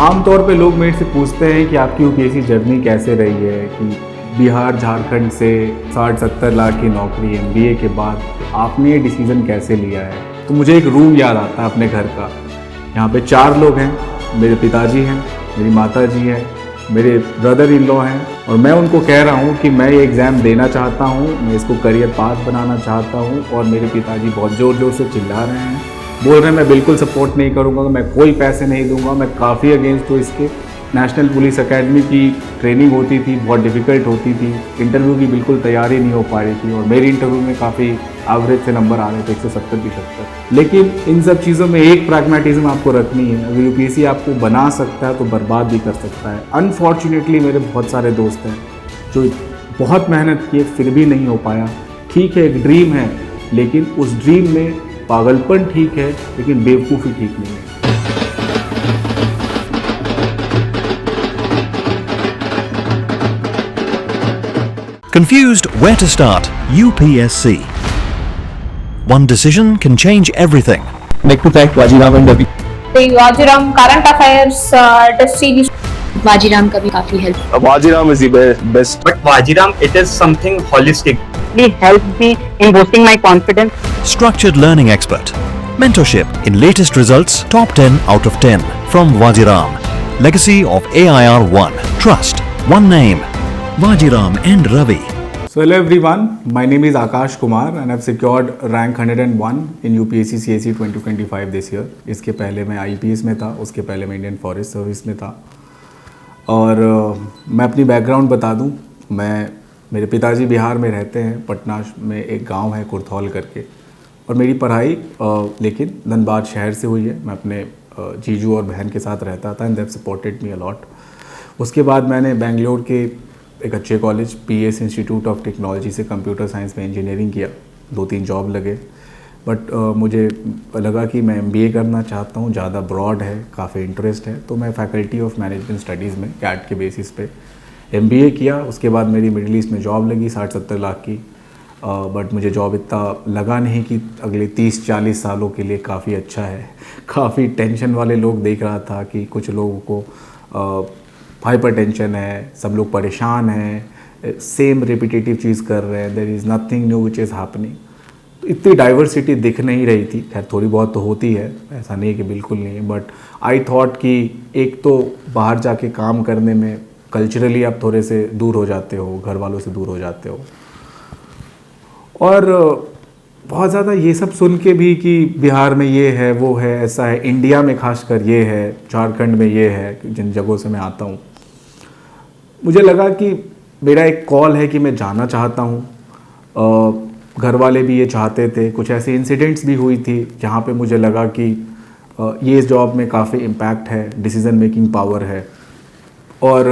आमतौर पे लोग मेरे से पूछते हैं कि आपकी यूपीएससी जर्नी कैसे रही है, कि बिहार झारखंड से 60-70 लाख की नौकरी एमबीए के बाद आपने ये डिसीज़न कैसे लिया है। तो मुझे एक रूम याद आता है अपने घर का। यहाँ पे 4 लोग हैं, मेरे पिताजी हैं, मेरी माता जी हैं, मेरे ब्रदर इन लॉ हैं, और मैं उनको कह रहा हूँ कि मैं ये एग्ज़ाम देना चाहता हूँ, मैं इसको करियर पाथ बनाना चाहता हूँ। और मेरे पिताजी बहुत ज़ोर ज़ोर से चिल्ला रहे हैं, बोल रहे हैं मैं बिल्कुल सपोर्ट नहीं करूँगा, मैं कोई पैसे नहीं दूंगा, मैं काफ़ी अगेंस्ट हूँ इसके। नेशनल पुलिस एकेडमी की ट्रेनिंग होती थी, बहुत डिफ़िकल्ट होती थी, इंटरव्यू की बिल्कुल तैयारी नहीं हो पा रही थी, और मेरी इंटरव्यू में काफ़ी एवरेज से नंबर आ रहे थे, 170-75। लेकिन इन सब चीज़ों में एक प्रैग्मेटिज्म आपको रखनी है। अगर यूपीएससी आपको बना सकता है तो बर्बाद भी कर सकता है। अनफॉर्चुनेटली मेरे बहुत सारे दोस्त हैं जो बहुत मेहनत किए फिर भी नहीं हो पाया। ठीक है, एक ड्रीम है, लेकिन उस ड्रीम में पागलपन ठीक है, लेकिन बेवकूफ़ी ठीक नहीं है। Confused where to start? UPSC. One decision can change everything. Like to thank Vajiram and Ravi. Vajiram current affairs test series. Vajiram का भी काफी help. Vajiram is the best. But Vajiram, it is something holistic. It helped me in boosting my confidence. Structured learning expert. Mentorship in latest results, top 10 out of 10 from Vajiram. Legacy of AIR 1. Trust. One name. Vajiram and Ravi. So hello everyone, my name is Akash Kumar and I've secured rank 101 in UPSC CSE 2025 this year. इसके पहले मैं IPS में था, उसके पहले मैं Indian forest service में था। और मैं अपनी बैकग्राउंड बता दूं, मेरे पिताजी बिहार में रहते हैं, पटना में एक गांव है कुर्थौल करके, और मेरी पढ़ाई लेकिन धनबाद शहर से हुई है। मैं अपने जीजू और बहन के साथ रहता था and they've supported me a lot. उसके बाद मैंने बेंगलोर के एक अच्छे college PS institute of technology से कंप्यूटर साइंस में इंजीनियरिंग किया। 2-3 जॉब लगे, बट मुझे लगा कि मैं MBA करना चाहता हूँ, ज़्यादा ब्रॉड है, काफ़ी इंटरेस्ट है, तो मैं फैकल्टी ऑफ मैनेजमेंट स्टडीज़ में कैट के बेसिस पे MBA किया। उसके बाद मेरी मिडिल ईस्ट में जॉब लगी 60-70 लाख की, बट मुझे जॉब इतना लगा नहीं कि अगले 30-40 सालों के लिए काफ़ी अच्छा है। काफ़ी टेंशन वाले लोग देख रहा था कि कुछ लोगों को हाइपर टेंशन है, सब लोग परेशान हैं, सेम रिपीटेटिव चीज़ कर रहे हैं, there is nothing new which is happening. तो इतनी डाइवर्सिटी दिख नहीं रही थी। खैर थोड़ी बहुत तो होती है, ऐसा नहीं कि बिल्कुल नहीं है, बट आई थॉट कि एक तो बाहर जाके काम करने में कल्चरली आप थोड़े से दूर हो जाते हो, घर वालों से दूर हो जाते हो, और बहुत ज़्यादा ये सब सुन के भी कि बिहार में ये है, वो है, ऐसा है, इंडिया में खासकर ये है, झारखंड में ये है, जिन जगहों से मैं आता हूँ, मुझे लगा कि मेरा एक कॉल है कि मैं जाना चाहता हूँ। घर वाले भी ये चाहते थे। कुछ ऐसे इंसिडेंट्स भी हुई थी जहाँ पे मुझे लगा कि ये इस जॉब में काफ़ी इम्पैक्ट है, डिसीज़न मेकिंग पावर है। और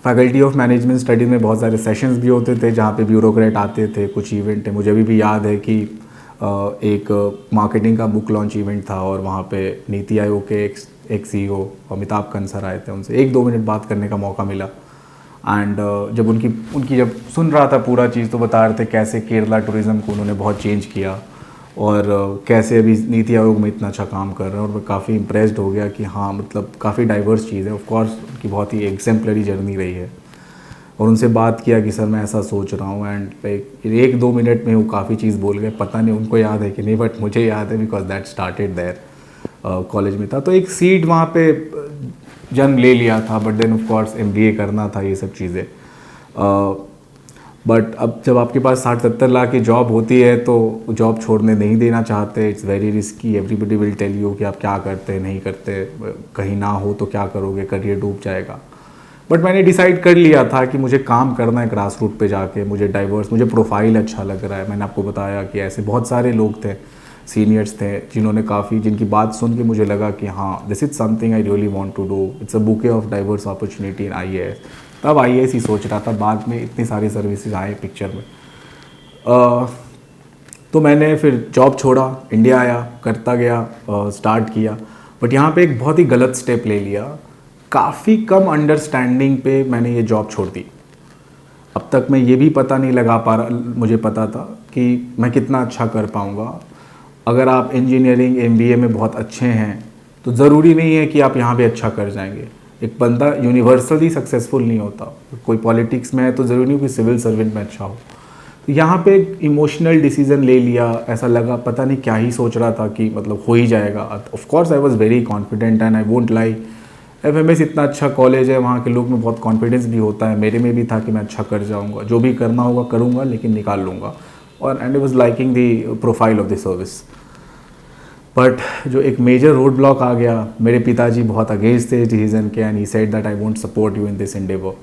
फैकल्टी ऑफ मैनेजमेंट स्टडी में बहुत सारे सेशंस भी होते थे जहाँ पे ब्यूरोक्रेट आते थे, कुछ इवेंट है। मुझे अभी भी याद है कि एक मार्केटिंग का बुक लॉन्च इवेंट था और वहाँ पे नीति आयोग के एक CEO अमिताभ कांत सर आए थे। उनसे 1-2 मिनट बात करने का मौका मिला। एंड जब उनकी जब सुन रहा था पूरा चीज़, तो बता रहे थे कैसे केरला टूरिज़्म को उन्होंने बहुत चेंज किया और कैसे अभी नीति आयोग में इतना अच्छा काम कर रहे हैं। और मैं काफ़ी इम्प्रेस्ड हो गया कि हाँ, मतलब काफ़ी डाइवर्स चीज़ है। ऑफ कोर्स उनकी बहुत ही एग्जेम्पलरी जर्नी रही है। और उनसे बात किया कि सर मैं ऐसा सोच रहा हूँ, एंड 1-2 मिनट में वो काफ़ी चीज़ बोल गए। पता नहीं उनको याद है कि नहीं, बट मुझे याद है because that started there. College में था तो एक सीड वहाँ पे जन्म ले लिया था, but then of course MBA करना था, ये सब चीज़ें। बट अब जब आपके पास 60-70 लाख की जॉब होती है तो जॉब छोड़ने नहीं देना चाहते। It's very risky. Everybody will tell you कि आप क्या करते हैं, नहीं करते, कहीं ना हो तो क्या करोगे, करियर डूब जाएगा। बट मैंने डिसाइड कर लिया था कि मुझे काम करना है ग्रास रूट पे जाके। मुझे मुझे प्रोफाइल अच्छा लग रहा है। मैंने आपको बताया कि ऐसे बहुत सारे लोग थे, सीनियर्स थे, जिनकी बात सुन के मुझे लगा कि हाँ, this is something I really want to do. It's a bouquet of diverse opportunity in IAS। तब IAS ही सोच रहा था, बाद में इतनी सारी सर्विसेज आए पिक्चर में। तो मैंने फिर जॉब छोड़ा, इंडिया आया, करता गया, स्टार्ट किया। बट यहाँ पे एक बहुत ही गलत स्टेप ले लिया। काफ़ी कम अंडरस्टैंडिंग पे मैंने ये जॉब छोड़ दी। अब तक मैं ये भी पता नहीं लगा पा रहा, मुझे पता था कि मैं कितना अच्छा कर पाऊँगा। अगर आप इंजीनियरिंग MBA में बहुत अच्छे हैं तो ज़रूरी नहीं है कि आप यहाँ पे अच्छा कर जाएंगे। एक बंदा यूनिवर्सली सक्सेसफुल नहीं होता, कोई पॉलिटिक्स में है तो ज़रूरी नहीं कि सिविल सर्वेंट में अच्छा हो। तो यहाँ पे एक इमोशनल डिसीजन ले लिया, ऐसा लगा पता नहीं क्या ही सोच रहा था कि मतलब हो ही जाएगा। Of course I was very confident and I won't lie, FMS इतना अच्छा कॉलेज है, वहाँ के लोग में बहुत कॉन्फिडेंस भी होता है, मेरे में भी था कि मैं अच्छा कर जाऊँगा, जो भी करना होगा करूँगा लेकिन निकाल लूँगा। और and I was liking the profile of the service. But जो एक मेजर रोड ब्लॉक आ गया, मेरे पिताजी बहुत अगेंस्ट थे डिसीजन के and he said that I won't support you in this Endeavour.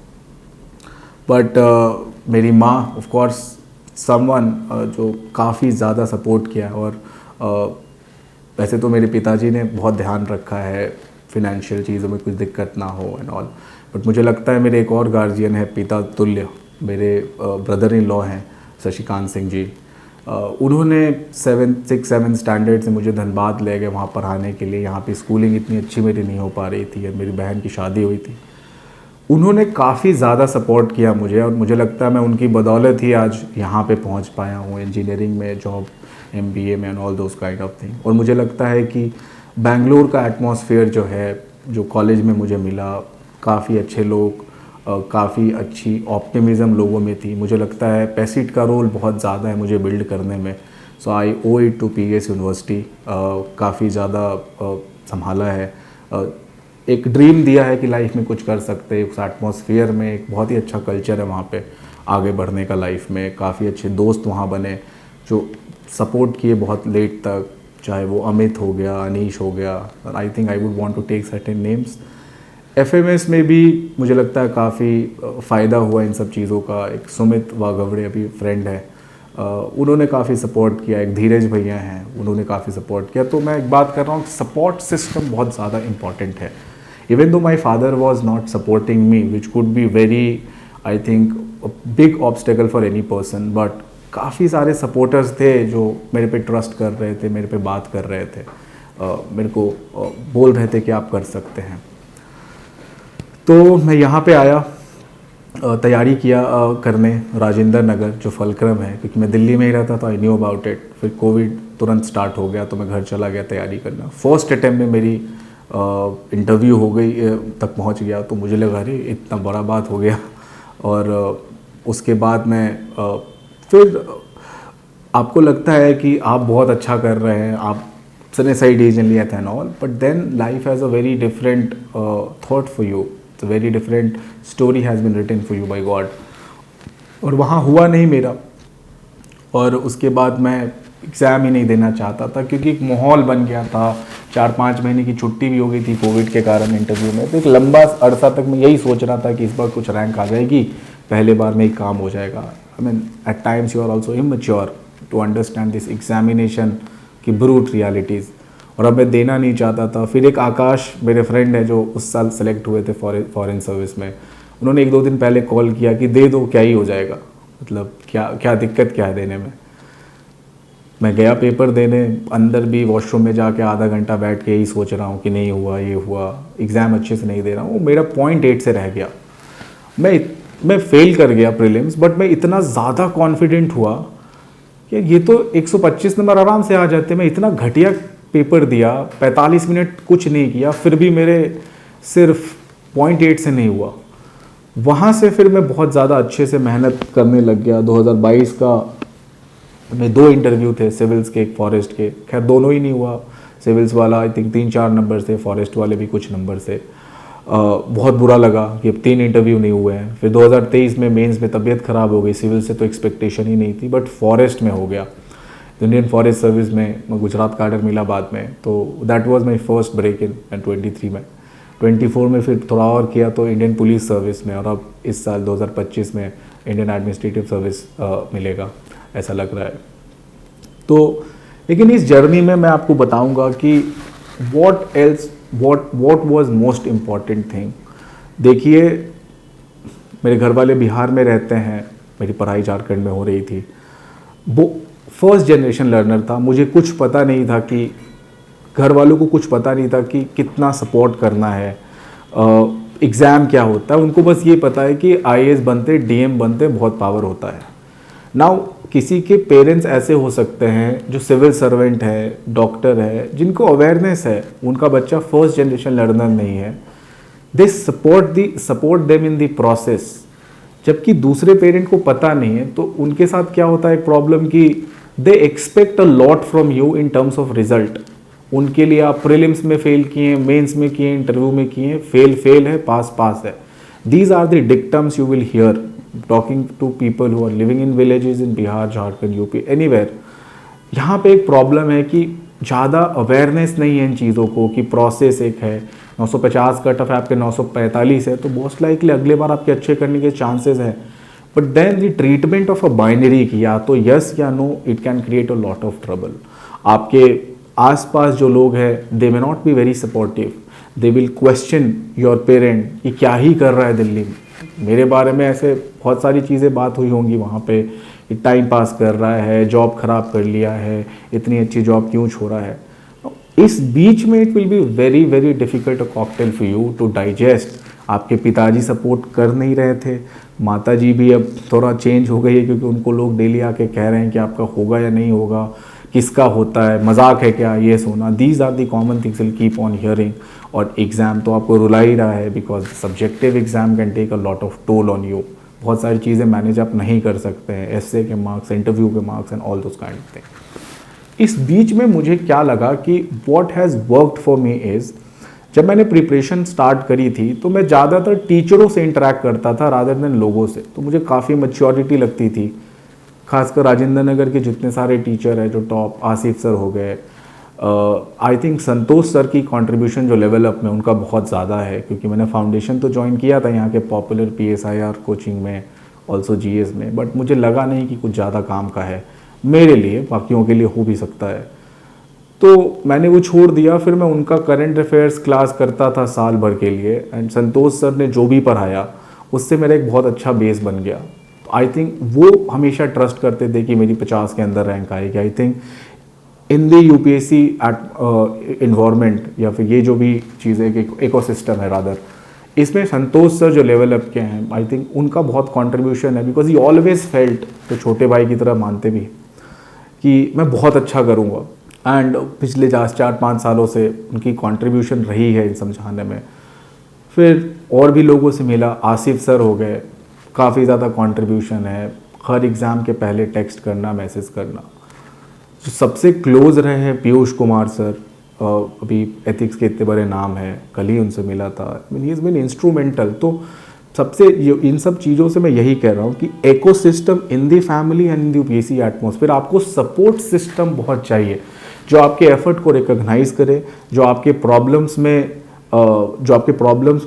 But मेरी माँ ऑफ कोर्स समवन जो काफ़ी ज़्यादा सपोर्ट किया। और वैसे तो मेरे पिताजी ने बहुत ध्यान रखा है फिनेंशियल चीज़ों में कुछ दिक्कत ना हो एंड ऑल, बट मुझे लगता है मेरे एक और गार्जियन है पिता तुल्य, मेरे ब्रदर इन लॉ हैं शशिकांत सिंह जी। उन्होंने 6-7 स्टैंडर्ड से मुझे धनबाद ले गए वहाँ पढ़ाने के लिए। यहाँ पे स्कूलिंग इतनी अच्छी मेरी नहीं हो पा रही थी, मेरी बहन की शादी हुई थी। उन्होंने काफ़ी ज़्यादा सपोर्ट किया मुझे और मुझे लगता है मैं उनकी बदौलत ही आज यहाँ पे पहुँच पाया हूँ, इंजीनियरिंग में जॉब, MBA में and all those kind of thing. और मुझे लगता है कि बेंगलोर का एटमॉस्फेयर जो है, जो कॉलेज में मुझे मिला, काफ़ी अच्छे लोग, काफ़ी अच्छी ऑप्टिमिज़म लोगों में थी। मुझे लगता है पैसिट का रोल बहुत ज़्यादा है मुझे बिल्ड करने में। सो आई ओ इट टू PS यूनिवर्सिटी। काफ़ी ज़्यादा संभाला है, एक ड्रीम दिया है कि लाइफ में कुछ कर सकते हैं। उस एटमॉस्फेयर में एक बहुत ही अच्छा कल्चर है वहाँ पे आगे बढ़ने का लाइफ में। काफ़ी अच्छे दोस्त वहाँ बने जो सपोर्ट किए बहुत लेट तक, चाहे वो अमित हो गया, अनीश हो गया, I think I would want to take certain names. FMS में भी मुझे लगता है काफ़ी फ़ायदा हुआ इन सब चीज़ों का। एक सुमित वाघवड़े अभी फ्रेंड है, उन्होंने काफ़ी सपोर्ट किया। एक धीरज भैया हैं, उन्होंने काफ़ी सपोर्ट किया। तो मैं एक बात कर रहा हूँ, सपोर्ट सिस्टम बहुत ज़्यादा इम्पॉर्टेंट है। Even though my father was not supporting me, which could be very I think big obstacle for any person, but काफ़ी सारे सपोर्टर्स थे जो मेरे पे ट्रस्ट कर रहे थे, मेरे पे बात कर रहे थे, मेरे को बोल रहे थे कि आप कर सकते हैं। तो मैं यहाँ पे आया, तैयारी किया करने राजेंद्र नगर जो फलक्रम है, क्योंकि मैं दिल्ली में ही रहता था, आई न्यू अबाउट इट। फिर कोविड तुरंत स्टार्ट हो गया तो मैं घर चला गया तैयारी करना। फर्स्ट अटैम्प्ट में मेरी इंटरव्यू हो गई, तक पहुँच गया, तो मुझे लगा अरे इतना बड़ा बात हो गया। और उसके बाद मैं फिर आपको लगता है कि आप बहुत अच्छा कर रहे हैं, आप सने सही डिसीजन लिया था and all, but then life has a very different thought for you, a very different story has been written for you by God. और वहाँ हुआ नहीं मेरा, और उसके बाद मैं एग्ज़ाम ही नहीं देना चाहता था क्योंकि एक माहौल बन गया था। 4-5 महीने की छुट्टी भी हो गई थी कोविड के कारण इंटरव्यू में। तो एक लंबा अरसा तक मैं यही सोच रहा था कि इस बार कुछ रैंक आ जाएगी, पहले बार में ही काम हो जाएगा। I mean at times you are also immature to understand this examination की ब्रूट रियलिटीज़, और अब मैं देना नहीं चाहता था। फिर एक आकाश मेरे फ्रेंड है जो उस साल सेलेक्ट हुए थे फॉरेन सर्विस में, उन्होंने 1-2 दिन पहले कॉल किया कि दे दो, क्या ही हो जाएगा, मतलब क्या दिक्कत क्या है देने में। मैं गया पेपर देने, अंदर भी वॉशरूम में जाके आधा घंटा बैठ के यही सोच रहा हूँ कि नहीं हुआ, ये हुआ, एग्ज़ाम अच्छे से नहीं दे रहा हूँ। मेरा 0.8 से रह गया, मैं फेल कर गया प्रीलिम्स, बट मैं इतना ज़्यादा कॉन्फिडेंट हुआ कि ये तो 125 नंबर आराम से आ जाते। मैं इतना घटिया पेपर दिया, 45 मिनट कुछ नहीं किया, फिर भी मेरे सिर्फ 0.8 से नहीं हुआ। वहाँ से फिर मैं बहुत ज़्यादा अच्छे से मेहनत करने लग गया। 2022 का में 2 इंटरव्यू थे, सिविल्स के एक फॉरेस्ट के, खैर दोनों ही नहीं हुआ। सिविल्स वाला आई थिंक 3-4 नंबर से, फॉरेस्ट वाले भी कुछ नंबर से। बहुत बुरा लगा कि अब 3 इंटरव्यू नहीं हुए हैं। फिर 2023 में मेंस में तबीयत ख़राब हो गई, सिविल से तो एक्सपेक्टेशन ही नहीं थी, बट फॉरेस्ट में हो गया, इंडियन फॉरेस्ट सर्विस में, गुजरात काडर मिला बाद में। तो that was my first break in 23 में। 24 में फिर थोड़ा और किया तो इंडियन पुलिस सर्विस में, और अब इस साल 2025 में इंडियन एडमिनिस्ट्रेटिव सर्विस मिलेगा ऐसा लग रहा है। तो लेकिन इस जर्नी में मैं आपको बताऊंगा कि what was most important thing। देखिए, मेरे घर वाले बिहार में रहते हैं, मेरी पढ़ाई झारखंड में हो रही थी। वो फर्स्ट जनरेशन लर्नर था, मुझे कुछ पता नहीं था कि घर वालों को कुछ पता नहीं था कि कितना सपोर्ट करना है, एग्ज़ाम क्या होता है। उनको बस ये पता है कि IAS बनते, DM बनते बहुत पावर होता है। नाउ किसी के पेरेंट्स ऐसे हो सकते हैं जो सिविल सर्वेंट है, डॉक्टर है, जिनको अवेयरनेस है, उनका बच्चा फर्स्ट जनरेशन लर्नर नहीं है, they support them in the process. जबकि दूसरे पेरेंट को पता नहीं है, तो उनके साथ क्या होता है एक प्रॉब्लम कि they expect a lot from you in terms of result. उनके लिए आप प्रीलिम्स में फेल किए, मेंस में किए, इंटरव्यू में किए, फेल है, पास है। These are the dictums you will hear talking to people who are living in villages in Bihar, Jharkhand, UP, anywhere. यहाँ पे एक प्रॉब्लम है कि ज़्यादा अवेयरनेस नहीं है इन चीज़ों को कि प्रोसेस एक है। 950 कट ऑफ है, आपके 945 है, तो मोस्ट लाइकली अगले बार आपके अच्छे करने के चांसेस है। But then the treatment of a binary की या तो यस या no, it can create a lot of trouble. आपके आसपास जो लोग हैं they may not be very supportive, they will question your parent कि क्या ही कर रहा है दिल्ली में। मेरे बारे में ऐसे बहुत सारी चीज़ें बात हुई होंगी वहाँ पे, टाइम पास कर रहा है, जॉब खराब कर लिया है, इतनी अच्छी जॉब क्यों छोड़ा है। इस बीच में it will be very very difficult a cocktail for you to digest. आपके पिताजी सपोर्ट कर नहीं रहे थे, माताजी भी अब थोड़ा चेंज हो गई है क्योंकि उनको लोग डेली आके कह रहे हैं कि आपका होगा या नहीं होगा, किसका होता है, मजाक है क्या, ये सोना। These are the common things will keep on hearing. और एग्ज़ाम तो आपको रुला ही रहा है because subjective exam can take a lot of toll on you. बहुत सारी चीज़ें मैनेज आप नहीं कर सकते हैं, एसए के मार्क्स, इंटरव्यू के marks and all those kind of thing. इस बीच में मुझे क्या लगा कि what has worked for me is, जब मैंने प्रिपरेशन स्टार्ट करी थी तो मैं ज़्यादातर टीचरों से इंटरेक्ट करता था रादर देन लोगों से। तो मुझे काफ़ी मैच्योरिटी लगती थी, खासकर राजेंद्र नगर के जितने सारे टीचर हैं जो टॉप, आसिफ सर हो गए, आई थिंक संतोष सर की कंट्रीब्यूशन जो लेवल अप में उनका बहुत ज़्यादा है, क्योंकि मैंने फाउंडेशन तो ज्वाइन किया था यहाँ के पॉपुलर PSIR कोचिंग में, ऑल्सो GS में, बट मुझे लगा नहीं कि कुछ ज़्यादा काम का है मेरे लिए, बाकियों के लिए हो भी सकता है। तो मैंने वो छोड़ दिया। फिर मैं उनका करंट अफेयर्स क्लास करता था साल भर के लिए, एंड संतोष सर ने जो भी पढ़ाया उससे मेरा एक बहुत अच्छा बेस बन गया। तो आई थिंक वो हमेशा ट्रस्ट करते थे कि मेरी 50 के अंदर रैंक आएगी। I think in the UPSC environment या फिर ये जो भी चीज़ है, इकोसिस्टम है रादर, इसमें संतोष सर जो लेवल अप के हैं, आई थिंक उनका बहुत कंट्रीब्यूशन है, बिकॉज ही ऑलवेज फेल्ट, तो छोटे भाई की तरह मानते भी कि मैं बहुत अच्छा करूँगा। एंड पिछले 4-5 सालों से उनकी कंट्रीब्यूशन रही है इन समझाने में। फिर और भी लोगों से मिला, आसिफ सर हो गए, काफ़ी ज़्यादा कंट्रीब्यूशन है, हर एग्ज़ाम के पहले टेक्स्ट करना, मैसेज करना। जो सबसे क्लोज रहे हैं पीयूष कुमार सर, अभी एथिक्स के इतने बड़े नाम हैं, कल ही उनसे मिला था, ही इज़ बीन इंस्ट्रूमेंटल। तो सबसे इन सब चीज़ों से मैं यही कह रहा हूँ कि ecosystem in the family and in the UPSC atmosphere, आपको सपोर्ट सिस्टम बहुत चाहिए जो आपके एफर्ट को रिकॉग्नाइज करे, जो आपके प्रॉब्लम्स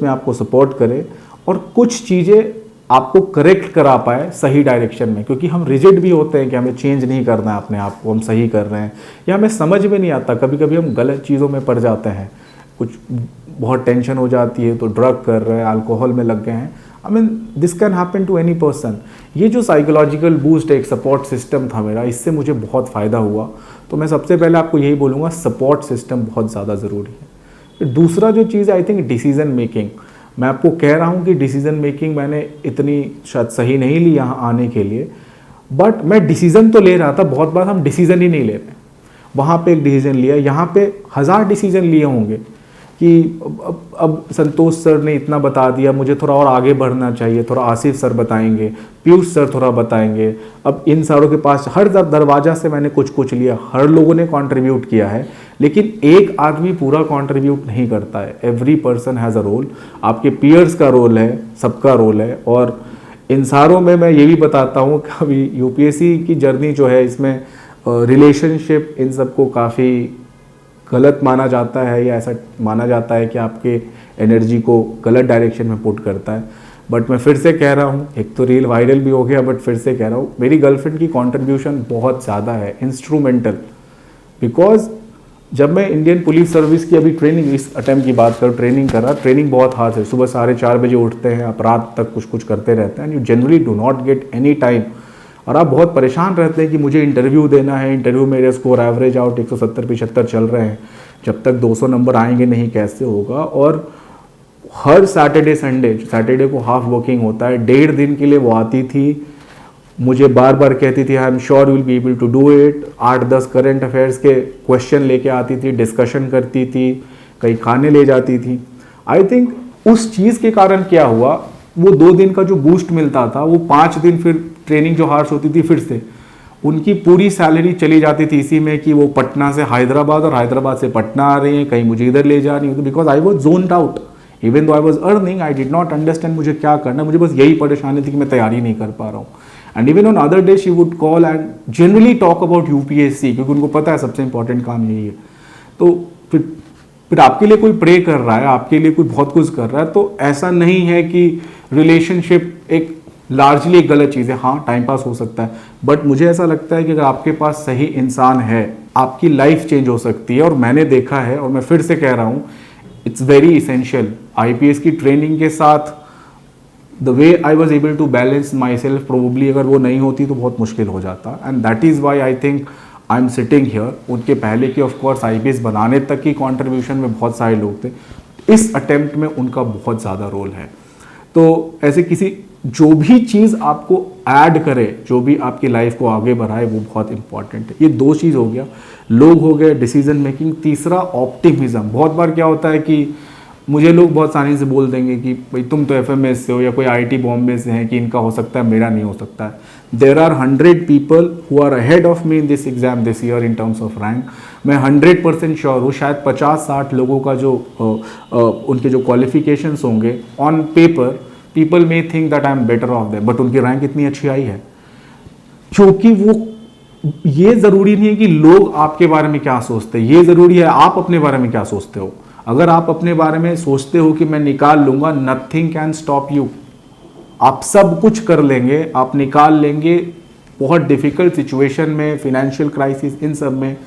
में आपको सपोर्ट करे, और कुछ चीज़ें आपको करेक्ट करा पाए सही डायरेक्शन में। क्योंकि हम रिजिड भी होते हैं कि हमें चेंज नहीं करना है अपने आप को, हम सही कर रहे हैं, या हमें समझ में नहीं आता, कभी कभी हम गलत चीज़ों में पड़ जाते हैं, कुछ बहुत टेंशन हो जाती है तो ड्रग कर रहे हैं, अल्कोहल में लग गए हैं। I mean this can happen to any person. ये जो साइकोलॉजिकल बूस्ट, एक सपोर्ट सिस्टम था मेरा, इससे मुझे बहुत फ़ायदा हुआ। तो मैं सबसे पहले आपको यही बोलूँगा, सपोर्ट सिस्टम बहुत ज़्यादा ज़रूरी है। फिर दूसरा जो चीज़ है, आई थिंक डिसीज़न मेकिंग। मैं आपको कह रहा हूँ कि डिसीज़न मेकिंग मैंने इतनी शायद सही नहीं ली यहाँ आने के लिए, बट मैं डिसीज़न तो ले रहा था। बहुत बार हम डिसीज़न ही नहीं ले रहे। वहाँ पे एक डिसीज़न लिया, यहाँ पे 1000 डिसीज़न लिए होंगे कि अब संतोष सर ने इतना बता दिया, मुझे थोड़ा और आगे बढ़ना चाहिए, थोड़ा आसिफ सर बताएंगे, पीयूष सर थोड़ा बताएंगे। अब इन सारों के पास हर दरवाजा से मैंने कुछ लिया, हर लोगों ने कंट्रीब्यूट किया है, लेकिन एक आदमी पूरा कंट्रीब्यूट नहीं करता है। Every person has a role, आपके पीयर्स का रोल है, सबका रोल है। और इन सारों में मैं ये भी बताता हूँ कि अभी UPSC की जर्नी जो है, इसमें रिलेशनशिप इन सबको काफ़ी गलत माना जाता है, या ऐसा माना जाता है कि आपके एनर्जी को गलत डायरेक्शन में पुट करता है। बट मैं फिर से कह रहा हूँ, एक तो रील वायरल भी हो गया, बट फिर से कह रहा हूँ, मेरी गर्लफ्रेंड की कंट्रीब्यूशन बहुत ज़्यादा है, इंस्ट्रूमेंटल। बिकॉज जब मैं इंडियन पुलिस सर्विस की अभी ट्रेनिंग, इस अटेम्प्ट की बात करूँ, ट्रेनिंग कर रहा, ट्रेनिंग बहुत हार्ड है। सुबह 4:30 बजे उठते हैं, आप रात तक कुछ करते रहते हैं, and you generally do not get any time. और आप बहुत परेशान रहते हैं कि मुझे इंटरव्यू देना है, इंटरव्यू मेरे स्कोर एवरेज आउट 170-75 चल रहे हैं, जब तक 200 नंबर आएंगे नहीं कैसे होगा। और हर सैटरडे को हाफ वर्किंग होता है, 1.5 दिन के लिए वो आती थी, मुझे बार बार कहती थी I am sure you will be able to do it. 8-10 current affairs के क्वेश्चन लेके आती थी, डिस्कशन करती थी, कहीं खाने ले जाती थी। आई थिंक उस चीज़ के कारण क्या हुआ, वो 2 दिन का जो बूस्ट मिलता था वो 5 दिन फिर ट्रेनिंग जो हार्श होती थी फिर से उनकी पूरी सैलरी चली जाती थी इसी में कि वो पटना से हैदराबाद और हैदराबाद से पटना आ रही हैं, कहीं मुझे इधर ले जा रही है, because I was zoned out even though I was earning, I did not understand मुझे क्या करना, मुझे बस यही परेशानी थी कि मैं तैयारी नहीं कर पा रहा हूँ. And even on other day she would call and generally talk about UPSC, क्योंकि उनको पता है सबसे इंपॉर्टेंट काम यही है. तो फिर आपके लिए कोई प्रे कर रहा है, आपके लिए कोई बहुत कुछ कर रहा है, तो ऐसा नहीं है कि रिलेशनशिप एक लार्जली एक गलत चीज़ है. हाँ, टाइम पास हो सकता है, बट मुझे ऐसा लगता है कि अगर आपके पास सही इंसान है आपकी लाइफ चेंज हो सकती है. और मैंने देखा है और मैं फिर से कह रहा हूँ, इट्स वेरी इसेंशियल. आईपीएस की ट्रेनिंग के साथ the way I was able to balance myself, probably अगर वो नहीं होती तो बहुत मुश्किल हो जाता. And that is why I think I am sitting here. उनके पहले की ऑफकोर्स आईपीएस बनाने तक की कॉन्ट्रीब्यूशन में बहुत सारे लोग थे, इस अटेम्प्ट में उनका बहुत ज़्यादा रोल है. तो ऐसे किसी जो भी चीज़ आपको ऐड करे, जो भी आपकी लाइफ को आगे बढ़ाए, वो बहुत इंपॉर्टेंट है. ये 2 चीज़ हो गया, लोग हो गए, डिसीजन मेकिंग. तीसरा ऑप्टिमिज्म. बहुत बार क्या होता है कि मुझे लोग बहुत आसानी से बोल देंगे कि भाई तुम तो एफएमएस से हो या कोई आईटी बॉम्बे से हैं कि इनका हो सकता है, मेरा नहीं हो सकता है. There are 100 people who are ahead of me in this exam this year in terms of rank. मैं 100% श्योर हूँ शायद 50-60 लोगों का जो उनके जो क्वालिफिकेशंस होंगे on paper, people may think that I am better of them, but उनकी रैंक इतनी अच्छी आई है क्योंकि वो, ये ज़रूरी नहीं है कि लोग आपके बारे में क्या सोचते हैं, ये ज़रूरी है आप अपने बारे में क्या सोचते हो. अगर आप अपने बारे में सोचते हो कि मैं निकाल लूंगा, नथिंग कैन स्टॉप यू. आप सब कुछ कर लेंगे, आप निकाल लेंगे. बहुत डिफिकल्ट सिचुएशन में, फिनेंशियल क्राइसिस, इन सब में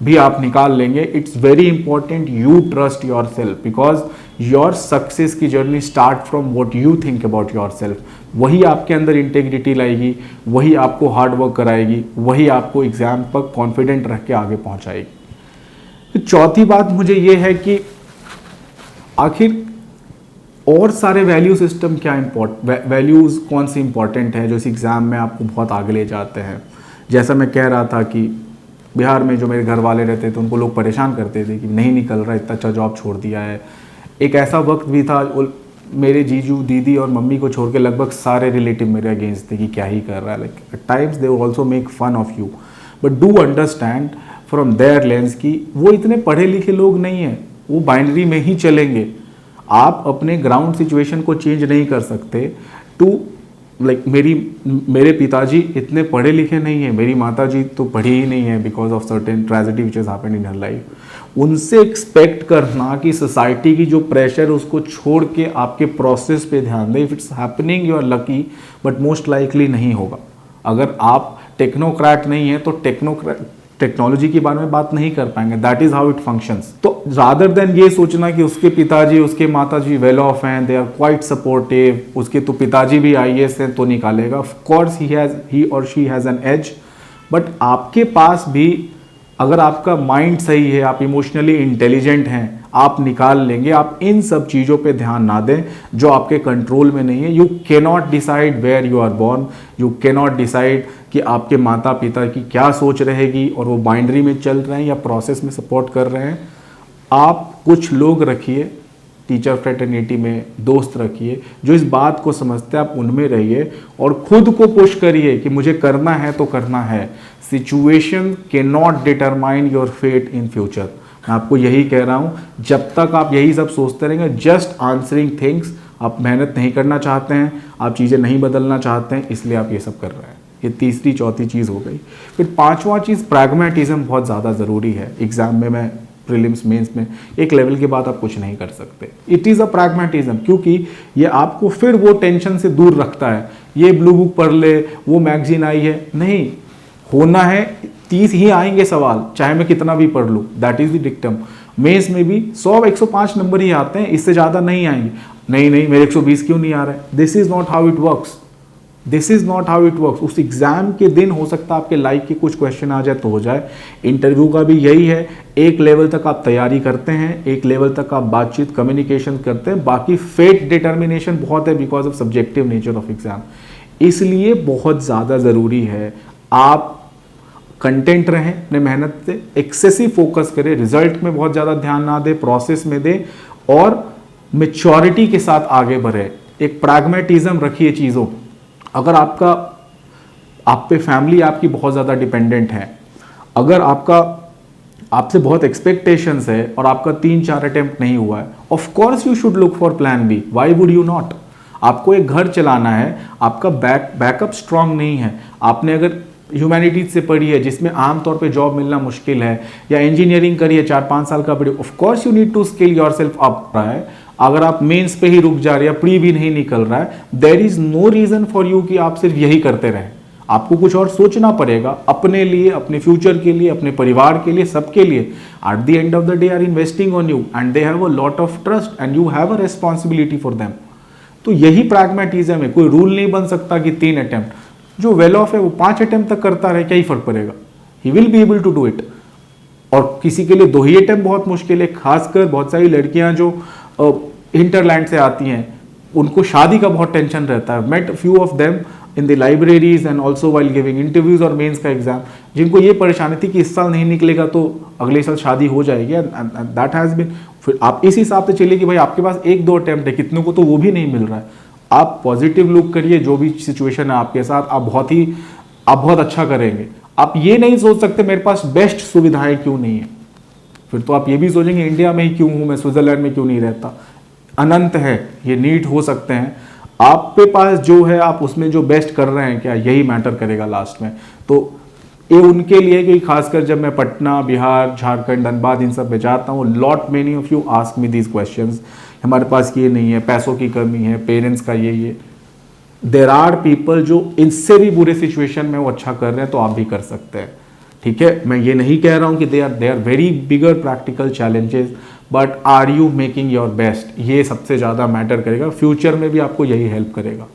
भी आप निकाल लेंगे. It's very important you trust yourself, because your success की journey start from what you think about yourself. वही आपके अंदर इंटेग्रिटी लाएगी, वही आपको हार्ड वर्क कराएगी, वही आपको एग्जाम पर कॉन्फिडेंट रख के आगे पहुंचाएगी. तो चौथी बात मुझे ये है कि आखिर और सारे वैल्यू सिस्टम क्या वैल्यूज़ कौन सी इंपॉर्टेंट है जो इस एग्ज़ाम में आपको बहुत आगे ले जाते हैं. जैसा मैं कह रहा था कि बिहार में जो मेरे घर वाले रहते थे उनको लोग परेशान करते थे कि नहीं निकल रहा, इतना अच्छा जॉब छोड़ दिया है. एक ऐसा वक्त भी था मेरे जीजू दीदी और मम्मी को छोड़ के लगभग सारे रिलेटिव मेरे अगेंस्ट थे कि क्या ही कर रहा है. Like at times they will also make fun of you, but do understand from their lens कि वो इतने पढ़े लिखे लोग नहीं हैं, वो बाइनरी में ही चलेंगे. आप अपने ग्राउंड सिचुएशन को चेंज नहीं कर सकते. टू लाइक मेरे पिताजी इतने पढ़े लिखे नहीं हैं, मेरी माताजी तो पढ़ी ही नहीं है because of certain tragedy which has happened in her life. उनसे एक्सपेक्ट करना कि सोसाइटी की जो प्रेशर उसको छोड़ के आपके प्रोसेस पे ध्यान दें, if it's happening you are lucky, but most likely नहीं होगा. अगर आप टेक्नोक्रेट नहीं है तो टेक्नोलॉजी के बारे में बात नहीं कर पाएंगे. That is how it functions. तो रादर देन ये सोचना कि उसके पिताजी उसके माताजी वेल ऑफ हैं, दे आर क्वाइट सपोर्टिव, उसके तो पिताजी भी आईएएस हैं तो निकालेगा. ऑफ कोर्स ही और she has an age, but आपके पास भी अगर आपका माइंड सही है, आप इमोशनली इंटेलिजेंट हैं, आप निकाल लेंगे. आप इन सब चीज़ों पे ध्यान ना दें जो आपके कंट्रोल में नहीं है. You cannot decide where you are born, you cannot decide कि आपके माता पिता की क्या सोच रहेगी और वो बाइंड्री में चल रहे हैं या प्रोसेस में सपोर्ट कर रहे हैं. आप कुछ लोग रखिए टीचर फ्रेटर्निटी में, दोस्त रखिए जो इस बात को समझते हैं, आप उनमें रहिए और खुद को पुश करिए कि मुझे करना है तो करना है. Situation can not determine your fate in future. मैं आपको यही कह रहा हूँ, जब तक आप यही सब सोचते रहेंगे, जस्ट आंसरिंग थिंग्स, आप मेहनत नहीं करना चाहते हैं, आप चीज़ें नहीं बदलना चाहते हैं, इसलिए आप ये सब कर रहे हैं. ये तीसरी चौथी चीज़ हो गई. फिर पांचवा चीज़ प्रैग्मेटिज्म बहुत ज़्यादा ज़रूरी है. एग्जाम में, मैं प्रीलिम्स मेंस में एक लेवल के बाद आप कुछ नहीं कर सकते. इट इज़ अ प्रैग्मेटिज्म, क्योंकि ये आपको फिर वो टेंशन से दूर रखता है. ये ब्लू बुक पढ़ ले, वो मैगजीन आई है, नहीं होना है. 30 ही आएंगे सवाल, चाहे मैं कितना भी पढ़ लूँ. That is the dictum. Mains में भी 100-105 नंबर ही आते हैं, इससे ज़्यादा नहीं आएंगे. नहीं मेरे 120 क्यों नहीं आ रहा है. This is not how it works. This is not how it works. उस एग्जाम के दिन हो सकता है आपके लाइफ के कुछ क्वेश्चन आ जाए तो हो जाए. इंटरव्यू का भी यही है, एक लेवल तक आप तैयारी करते हैं, एक लेवल तक आप बातचीत कम्युनिकेशन करते हैं, बाकी फेट डिटर्मिनेशन बहुत है because of subjective nature of exam. इसलिए बहुत ज़्यादा ज़रूरी है आप कंटेंट रहें अपने मेहनत से, एक्सेसिव फोकस करें, रिजल्ट में बहुत ज़्यादा ध्यान ना दें, प्रोसेस में दें, और मेच्योरिटी के साथ आगे बढ़े, एक प्रैग्मेटिज्म रखिए चीज़ों। अगर आप पे फैमिली आपकी बहुत ज़्यादा डिपेंडेंट है, अगर आपसे बहुत एक्सपेक्टेशंस है और आपका 3-4 अटेम्प्ट नहीं हुआ है, of course you should look for plan B, why would you not. आपको एक घर चलाना है, आपका बैकअप स्ट्रांग नहीं है, आपने अगर ह्यूमैनिटीज से पढ़ी है जिसमें आमतौर पे जॉब मिलना मुश्किल है, या इंजीनियरिंग करी है 4-5 साल का पढ़ी, of course you need to skill yourself up रहा है। अगर आप मेंस पे ही रुक जा रहे हैं, प्री भी नहीं निकल रहा है, there is no reason for you कि आप सिर्फ यही करते रहें। आपको कुछ और सोचना पड़ेगा अपने लिए, अपने फ्यूचर के लिए, अपने परिवार के लिए, सबके लिए। At the end of the day are investing on you and they have a lot of trust and you have a responsibility for them. तो यही प्रैग्मेटिज्म है। कोई रूल नहीं बन सकता कि 3 अटेम्प्ट, जो वेल ऑफ है वो 5 अटेम्प्ट तक करता रहे, क्या ही फर्क पड़ेगा, he will be able to do it. और किसी के लिए 2 ही अटेम्प्ट बहुत मुश्किल है, खासकर बहुत सारी लड़कियां जो हिंटरलैंड से आती हैं, उनको शादी का बहुत टेंशन रहता है। Met few of them in the libraries and also while giving interviews और मेंस का एग्जाम, जिनको ये परेशानी थी कि इस साल नहीं निकलेगा तो अगले साल शादी हो जाएगी, एंड दैट हैज़ बीन। फिर आप इस हिसाब से चलिए कि भाई आपके पास 1-2 अटेम्प्ट है, कितनों को तो वो भी नहीं मिल रहा है। आप पॉजिटिव लुक करिए, जो भी सिचुएशन है आपके साथ, आप बहुत अच्छा करेंगे। आप ये नहीं सोच सकते मेरे पास बेस्ट सुविधाएं क्यों नहीं है, फिर तो आप ये भी सोचेंगे इंडिया में ही क्यों हूँ मैं, स्विट्जरलैंड में क्यों नहीं रहता। अनंत है, ये नीट हो सकते हैं। आपके पास जो है आप उसमें जो बेस्ट कर रहे हैं क्या, यही मैटर करेगा लास्ट में। तो ये उनके लिए कि खासकर जब मैं पटना, बिहार, झारखंड, धनबाद इन सब में जाता हूँ, lot many of you ask me these questions, हमारे पास ये नहीं है, पैसों की कमी है, पेरेंट्स का ये देर आर पीपल जो इनसे भी बुरे सिचुएशन में वो अच्छा कर रहे हैं, तो आप भी कर सकते हैं। ठीक है, मैं ये नहीं कह रहा हूँ कि they are very bigger practical challenges, but are you making your best, ये सबसे ज़्यादा मैटर करेगा। फ्यूचर में भी आपको यही हेल्प करेगा।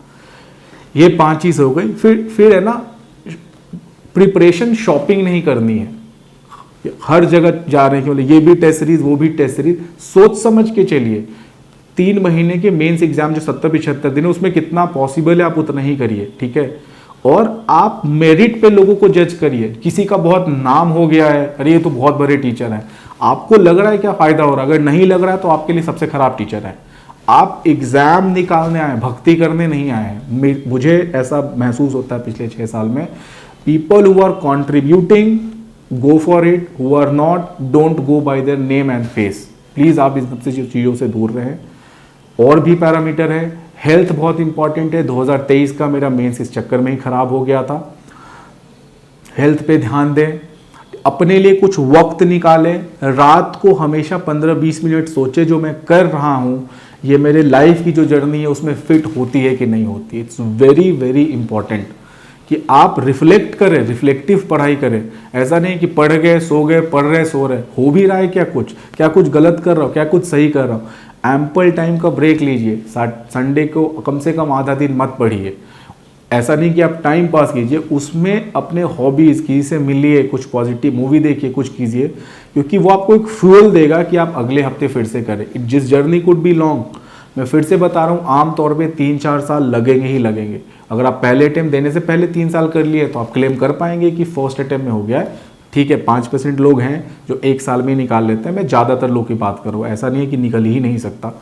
ये 5 चीज़ हो गई। फिर है ना, प्रिपरेशन शॉपिंग नहीं करनी है, हर जगह जा रहे हैं केवल ये भी टेस्ट सीरीज वो भी टेस्ट सीरीज, सोच समझ के चलिए। 3 महीने के मेंस एग्जाम जो 70-75 दिन है, उसमें कितना पॉसिबल है आप उतना ही करिए। ठीक है, और आप मेरिट पे लोगों को जज करिए। किसी का बहुत नाम हो गया है, अरे ये तो बहुत बड़े टीचर हैं, आपको लग रहा है क्या फायदा हो रहा है? अगर नहीं लग रहा है तो आपके लिए सबसे खराब टीचर है। आप एग्जाम निकालने आए, भक्ति करने नहीं आए हैं। मुझे ऐसा महसूस होता है पिछले 6 साल में, people who are contributing go for it, who are not don't go by their name and face. Please आप इन सबसे चीज़ों से दूर रहें। और भी पैरामीटर है, हेल्थ बहुत इंपॉर्टेंट है। 2023 का मेरा मेंस इस चक्कर में ही खराब हो गया था। हेल्थ पे ध्यान दें, अपने लिए कुछ वक्त निकालें, रात को हमेशा 15-20 मिनट सोचे जो मैं कर रहा हूँ ये मेरे लाइफ की जो जर्नी है उसमें फिट होती है कि नहीं होती। इट्स वेरी वेरी इंपॉर्टेंट कि आप रिफ्लेक्ट करें, रिफ्लेक्टिव पढ़ाई करें। ऐसा नहीं कि पढ़ गए सो गए, पढ़ रहे सो रहे, हो भी रहा है क्या कुछ गलत कर रहा हूँ, क्या कुछ सही कर रहा हूँ। एम्पल टाइम का ब्रेक लीजिए। संडे को कम से कम आधा दिन मत पढ़िए। ऐसा नहीं कि आप टाइम पास कीजिए, उसमें अपने हॉबीज़, किसी से मिलिए, कुछ पॉजिटिव मूवी देखिए, कुछ कीजिए, क्योंकि वो आपको एक फ्यूल देगा कि आप अगले हफ्ते फिर से करें। जिस जर्नी कुड बी लॉन्ग, मैं फिर से बता रहा हूँ, आमतौर पे 3-4 साल लगेंगे ही लगेंगे। अगर आप पहले अटेम्प्ट देने से पहले 3 साल कर लिए तो आप क्लेम कर पाएंगे कि फर्स्ट अटेम्प्ट में हो गया है। ठीक है, 5% लोग हैं जो 1 साल में निकाल लेते हैं। मैं ज़्यादातर लोग की बात करूँ, ऐसा नहीं है कि निकल ही नहीं सकता,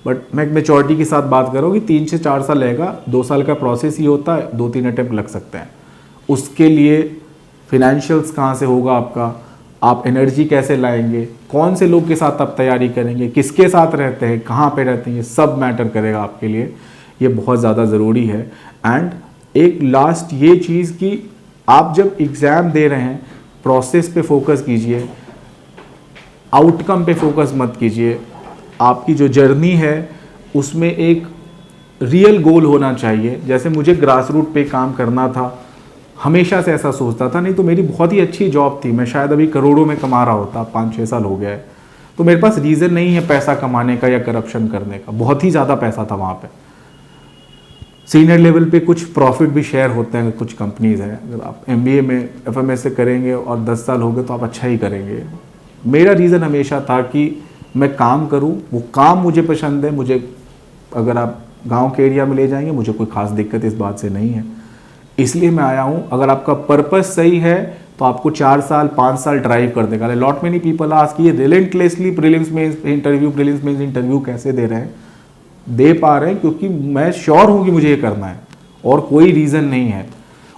बट मैं मेच्योरिटी के साथ बात करूँ कि 3 से 4 साल लगेगा। 2 साल का प्रोसेस ही होता है, 2-3 अटेम्प्ट लग सकते हैं। उसके लिए फिनेंशियल्स कहाँ से होगा आपका, आप एनर्जी कैसे लाएंगे, कौन से लोग के साथ आप तैयारी करेंगे, किसके साथ रहते हैं, कहाँ पे रहते हैं, ये सब मैटर करेगा आपके लिए। ये बहुत ज़्यादा ज़रूरी है। एंड एक लास्ट ये चीज़ कि आप जब एग्ज़ाम दे रहे हैं, प्रोसेस पे फोकस कीजिए, आउटकम पे फोकस मत कीजिए। आपकी जो जर्नी है उसमें एक रियल गोल होना चाहिए। जैसे मुझे ग्रास रूट पे काम करना था, हमेशा से ऐसा सोचता था, नहीं तो मेरी बहुत ही अच्छी जॉब थी, मैं शायद अभी करोड़ों में कमा रहा होता। 5-6 साल हो गया है, तो मेरे पास रीज़न नहीं है पैसा कमाने का या करप्शन करने का। बहुत ही ज़्यादा पैसा था वहाँ पे। सीनियर लेवल पे कुछ प्रॉफिट भी शेयर होते हैं, कुछ कंपनीज़ हैं। अगर आप MBA में FMS से करेंगे और 10 साल हो गए तो आप अच्छा ही करेंगे। मेरा रीज़न हमेशा था कि मैं काम करूं, वो काम मुझे पसंद है। मुझे अगर आप गांव के एरिया में ले जाएंगे, मुझे कोई ख़ास दिक्कत इस बात से नहीं है, इसलिए मैं आया हूं। अगर आपका पर्पस सही है तो आपको 4 साल 5 साल ड्राइव कर देगा। लॉट मेनी पीपल आस्क ये रिलेंटलेसली प्रीलिम्स में इंटरव्यू कैसे दे रहे हैं? दे पा रहे हैं क्योंकि मैं श्योर हूँ कि मुझे ये करना है और कोई रीज़न नहीं है।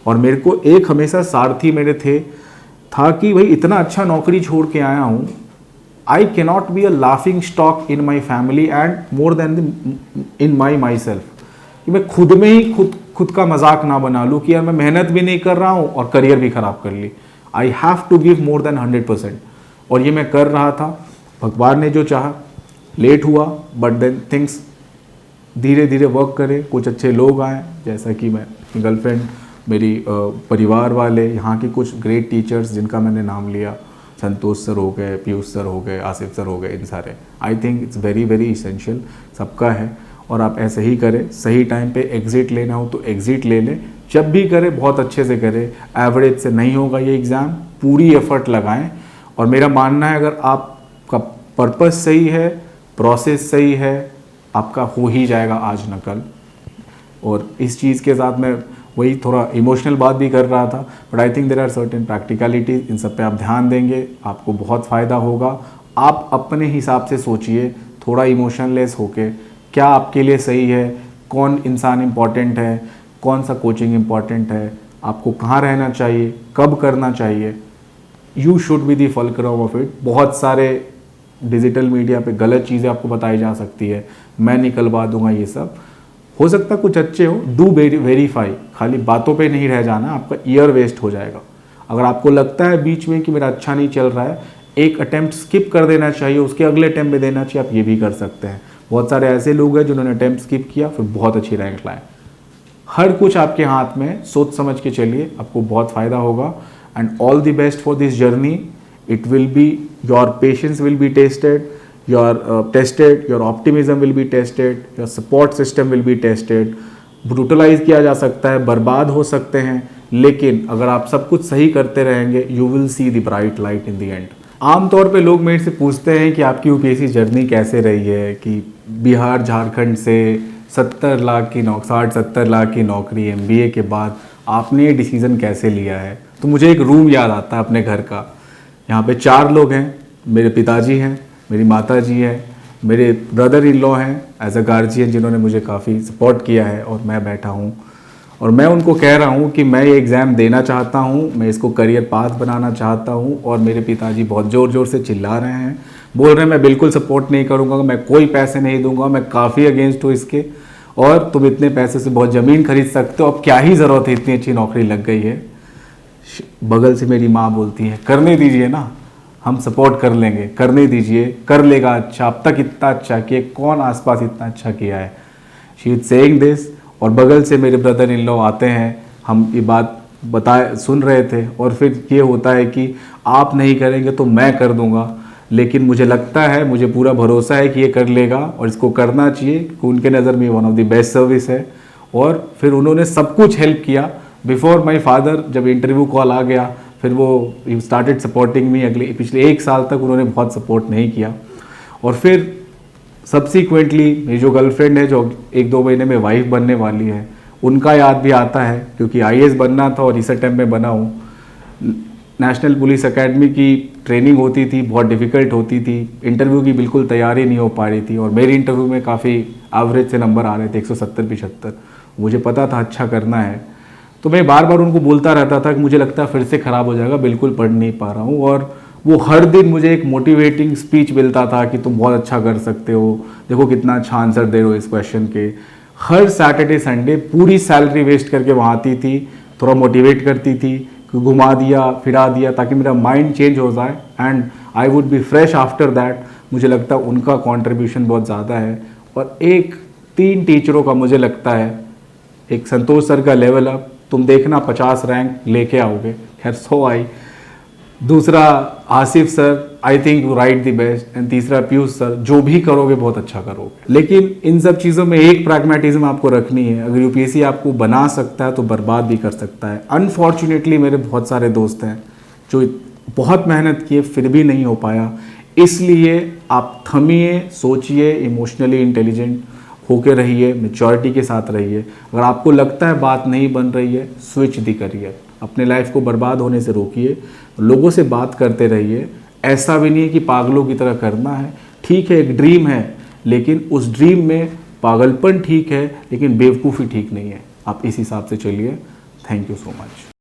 और मेरे को एक हमेशा सारथी मेरे था कि भाई इतना अच्छा नौकरी छोड़ के आया हूँ, I cannot be a laughing stock in my family and more then in my self, कि मैं खुद में ही खुद का मजाक ना बना लूँ कि यार मैं मेहनत भी नहीं कर रहा हूँ और करियर भी ख़राब कर ली। I have to give more than 100%, और ये मैं कर रहा था। भगवान ने जो चाहा, लेट हुआ बट देन थिंग्स धीरे धीरे वर्क करे, कुछ अच्छे लोग आए, जैसा कि मैं गर्लफ्रेंड, मेरी परिवार वाले, यहाँ के कुछ ग्रेट टीचर्स जिनका मैंने नाम लिया, संतोष सर हो गए, पीयूष सर हो गए, आसिफ सर हो गए, इन सारे। I think it's very very essential, सबका है। और आप ऐसे ही करें, सही टाइम पे एग्ज़िट लेना हो तो एग्ज़िट ले लें, जब भी करें बहुत अच्छे से करें। एवरेज से नहीं होगा ये एग्ज़ाम, पूरी एफर्ट लगाएं। और मेरा मानना है अगर आपका पर्पस सही है, प्रोसेस सही है, आपका हो ही जाएगा आज न कल। और इस चीज़ के साथ मैं वही थोड़ा इमोशनल बात भी कर रहा था, but I think there are certain practicalities, इन सब पे आप ध्यान देंगे, आपको बहुत फ़ायदा होगा। आप अपने हिसाब से सोचिए, थोड़ा इमोशनलेस होके, क्या आपके लिए सही है, कौन इंसान इम्पॉर्टेंट है, कौन सा कोचिंग इम्पॉर्टेंट है, आपको कहाँ रहना चाहिए, कब करना चाहिए। You should be the fulcrum of it. बहुत सारे डिजिटल मीडिया पे गलत चीज़ें आपको बताई जा सकती है, मैं निकलवा दूंगा, ये सब हो सकता है कुछ अच्छे हो। डू वेरीफाई, खाली बातों पे नहीं रह जाना, आपका ईयर वेस्ट हो जाएगा। अगर आपको लगता है बीच में कि मेरा अच्छा नहीं चल रहा है, एक अटेम्प्ट स्किप कर देना चाहिए, उसके अगले अटेम्प्ट में देना चाहिए, आप ये भी कर सकते हैं। बहुत सारे ऐसे लोग हैं जिन्होंने अटेम्प्ट स्किप किया फिर बहुत अच्छी रैंक लाए। हर कुछ आपके हाथ में, सोच समझ के चलिए, आपको बहुत फ़ायदा होगा। And all the best for this journey. It will B, your patience will be tested, your optimism will be tested, your support system will be tested। ब्रूटलाइज किया जा सकता है, बर्बाद हो सकते हैं, लेकिन अगर आप सब कुछ सही करते रहेंगे, you will see the bright light in the end. आमतौर पे लोग मेरे से पूछते हैं कि आपकी यूपीएससी जर्नी कैसे रही है, कि बिहार झारखंड से 60-70 लाख की नौकरी, MBA के बाद आपने ये डिसीज़न कैसे लिया है। तो मुझे एक रूम याद आता है अपने घर का। यहाँ पे 4 लोग हैं, मेरे पिताजी हैं, मेरी माता जी है, मेरे ब्रदर इन लॉ हैं एज अ गार्जियन, जिन्होंने मुझे काफ़ी सपोर्ट किया है, और मैं बैठा हूँ और मैं उनको कह रहा हूँ कि मैं ये एग्ज़ाम देना चाहता हूँ, मैं इसको करियर पाथ बनाना चाहता हूँ। और मेरे पिताजी बहुत ज़ोर ज़ोर से चिल्ला रहे हैं, बोल रहे हैं मैं बिल्कुल सपोर्ट नहीं करूँगा, मैं कोई पैसे नहीं दूंगा, मैं काफ़ी अगेंस्ट हूँ इसके, और तुम इतने पैसे से बहुत ज़मीन खरीद सकते हो, अब क्या ही ज़रूरत है, इतनी अच्छी नौकरी लग गई है। बगल से मेरी माँ बोलती है करने दीजिए ना, हम सपोर्ट कर लेंगे, करने दीजिए, कर लेगा अच्छा, अब तक इतना अच्छा किया, कौन आसपास इतना अच्छा किया है। शी इज सेइंग दिस, और बगल से मेरे ब्रदर इन लॉ आते हैं, हम ये बात सुन रहे थे, और फिर ये होता है कि आप नहीं करेंगे तो मैं कर दूंगा। लेकिन मुझे लगता है, मुझे पूरा भरोसा है कि ये कर लेगा, और इसको करना चाहिए, क्योंकि उनके नज़र में one of the best service है। और फिर उन्होंने सब कुछ हेल्प किया। बिफोर माई फादर, जब इंटरव्यू कॉल आ गया, फिर वो स्टार्टेड सपोर्टिंग मी। पिछले 1 साल तक उन्होंने बहुत सपोर्ट नहीं किया। और फिर सब्सिक्वेंटली मेरी जो गर्लफ्रेंड है, जो 1-2 महीने में वाइफ बनने वाली है, उनका याद भी आता है, क्योंकि IAS बनना था और इस अटेम्प्ट में बना हूँ। नेशनल पुलिस एकेडमी की ट्रेनिंग होती थी, बहुत डिफ़िकल्ट होती थी, इंटरव्यू की बिल्कुल तैयारी नहीं हो पा रही थी, और मेरे इंटरव्यू में काफ़ी एवरेज से नंबर आ रहे थे, 170-75। मुझे पता था अच्छा करना है, तो मैं बार बार उनको बोलता रहता था कि मुझे लगता है फिर से ख़राब हो जाएगा, बिल्कुल पढ़ नहीं पा रहा हूँ। और वो हर दिन मुझे एक मोटिवेटिंग स्पीच मिलता था कि तुम बहुत अच्छा कर सकते हो, देखो कितना अच्छा आंसर दे रहे हो इस क्वेश्चन के। हर सैटरडे संडे पूरी सैलरी वेस्ट करके वहाँ आती थी, थोड़ा मोटिवेट करती थी, घुमा दिया फिरा दिया, ताकि मेरा माइंड चेंज हो जाए and I would be fresh after that. मुझे लगता है उनका कॉन्ट्रीब्यूशन बहुत ज़्यादा है। और 3 टीचरों का मुझे लगता है, एक संतोष सर का लेवल अप, तुम देखना 50 रैंक लेके आओगे, खैर सो आई। दूसरा Asif sir, I think you right the best. And तीसरा पीयूष सर, जो भी करोगे बहुत अच्छा करोगे। लेकिन इन सब चीज़ों में एक प्रैग्मेटिज्म आपको रखनी है, अगर यूपीएससी आपको बना सकता है तो बर्बाद भी कर सकता है। अनफॉर्चुनेटली मेरे बहुत सारे दोस्त हैं जो बहुत मेहनत किए फिर भी नहीं हो पाया। इसलिए आप थमिए, सोचिए, इमोशनली इंटेलिजेंट, होके रहिए, मेच्योरिटी के साथ रहिए। अगर आपको लगता है बात नहीं बन रही है, स्विच दी करिए, अपने लाइफ को बर्बाद होने से रोकिए, लोगों से बात करते रहिए। ऐसा भी नहीं है कि पागलों की तरह करना है, ठीक है एक ड्रीम है, लेकिन उस ड्रीम में पागलपन ठीक है लेकिन बेवकूफ़ी ठीक नहीं है। आप इस हिसाब से चलिए। Thank you so much.